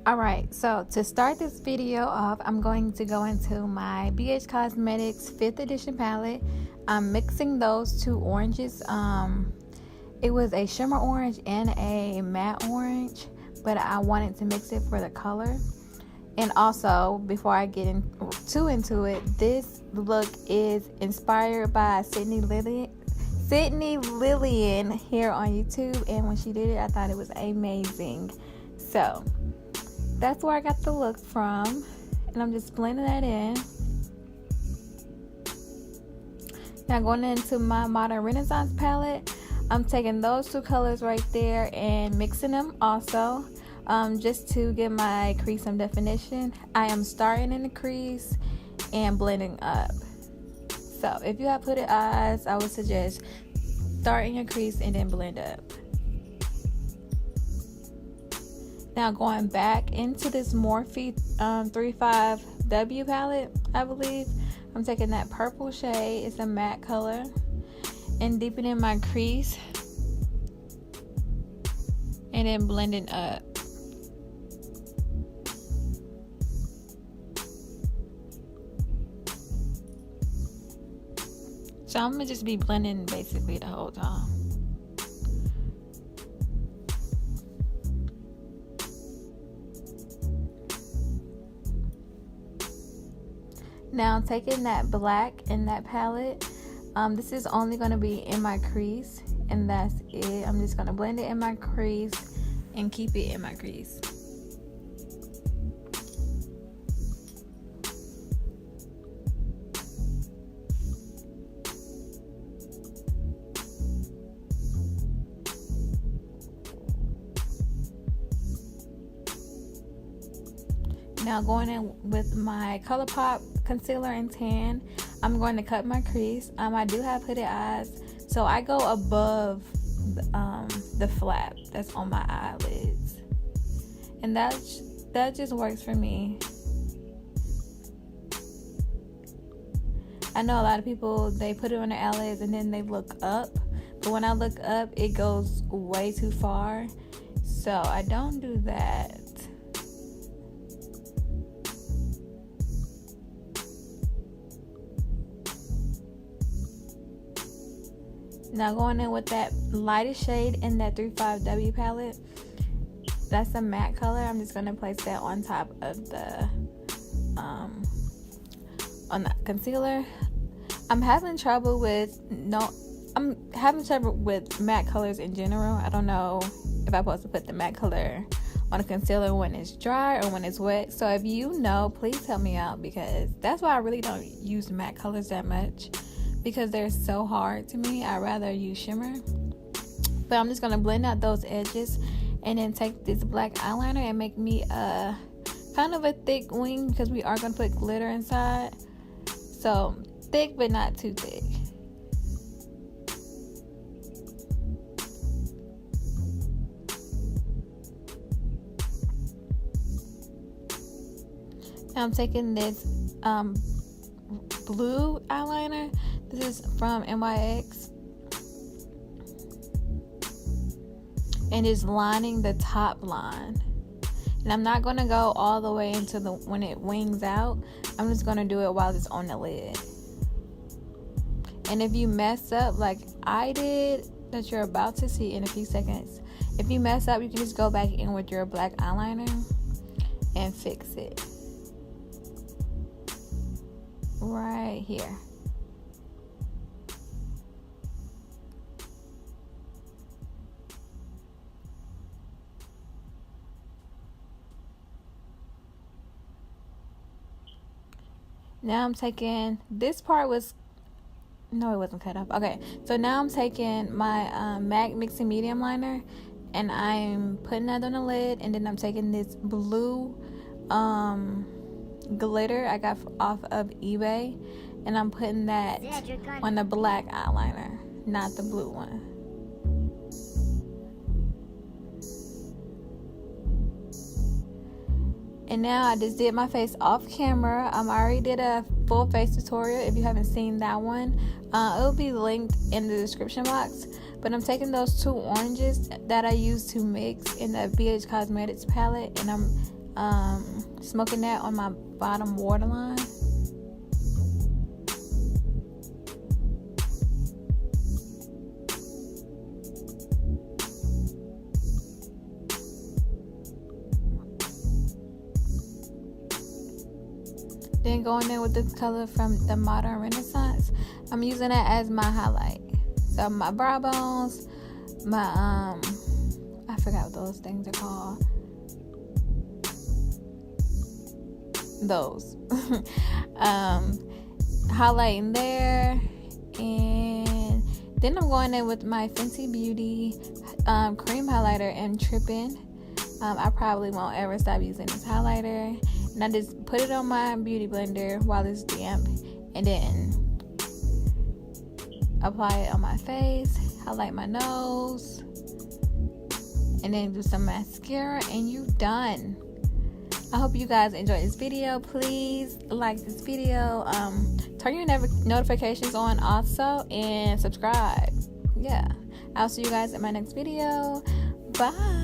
Alright, so to start this video off, I'm going to go into my BH Cosmetics 5th edition palette. I'm mixing those two oranges. It was a shimmer orange and a matte orange, but I wanted to mix it for the color. And also, before I get into it, this look is inspired by Sydney Lillian here on YouTube, and when she did it, I thought it was amazing. So that's where I got the look from, and I'm just blending that in. Now going into my Modern Renaissance palette, I'm taking those two colors right there and mixing them also, just to give my crease some definition. I am starting in the crease and blending up. So if you have hooded eyes, I would suggest start in your crease and then blend up. Now going back into this Morphe 35W palette, I believe. I'm taking that purple shade, it's a matte color, and deepening my crease and then blending up. So I'm gonna just be blending basically the whole time. Now taking that black in that palette, this is only going to be in my crease, and that's it. I'm just going to blend it in my crease and keep it in my crease. Now going in with my ColourPop concealer and tan, I'm going to cut my crease. I do have hooded eyes, so I go above the flap that's on my eyelids, and that just works for me. I know a lot of people, they put it on their eyelids and then they look up, but when I look up, it goes way too far, so I don't do that. Now going in with that lightest shade in that 35W palette, that's a matte color. I'm just going to place that on top of the concealer. I'm having trouble with matte colors in general. I don't know if I'm supposed to put the matte color on a concealer when it's dry or when it's wet. So if you know, please help me out, because that's why I really don't use matte colors that much, because they're so hard to me. I'd rather use shimmer. But I'm just going to blend out those edges and then take this black eyeliner and make me a kind of a thick wing, because we are going to put glitter inside. So thick but not too thick. Now I'm taking this blue eyeliner. This is from NYX, and it's lining the top line. And I'm not going to go all the way into when it wings out. I'm just going to do it while it's on the lid. And if you mess up like I did, that you're about to see in a few seconds, if you mess up, you can just go back in with your black eyeliner and fix it right here. Now I'm taking, this part was, no, it wasn't cut off. Okay, so now I'm taking my MAC Mixing Medium Liner, and I'm putting that on the lid, and then I'm taking this blue glitter I got off of eBay, and I'm putting that on the black eyeliner, not the blue one. And now I just did my face off camera. I already did a full face tutorial. If you haven't seen that one, it'll be linked in the description box. But I'm taking those 2 oranges that I used to mix in the BH Cosmetics palette, and I'm smoking that on my bottom waterline. Then going in with this color from the Modern Renaissance, I'm using that as my highlight. So my brow bones, my I forgot what those things are called. Those. Highlighting there, and then I'm going in with my Fenty Beauty cream highlighter and TRIPPIN. I probably won't ever stop using this highlighter. And I just put it on my beauty blender while it's damp, and then apply it on my face, highlight my nose, and then do some mascara, and you're done. I hope you guys enjoyed this video. Please like this video, turn your notifications on also, and subscribe. Yeah, I'll see you guys in my next video. Bye.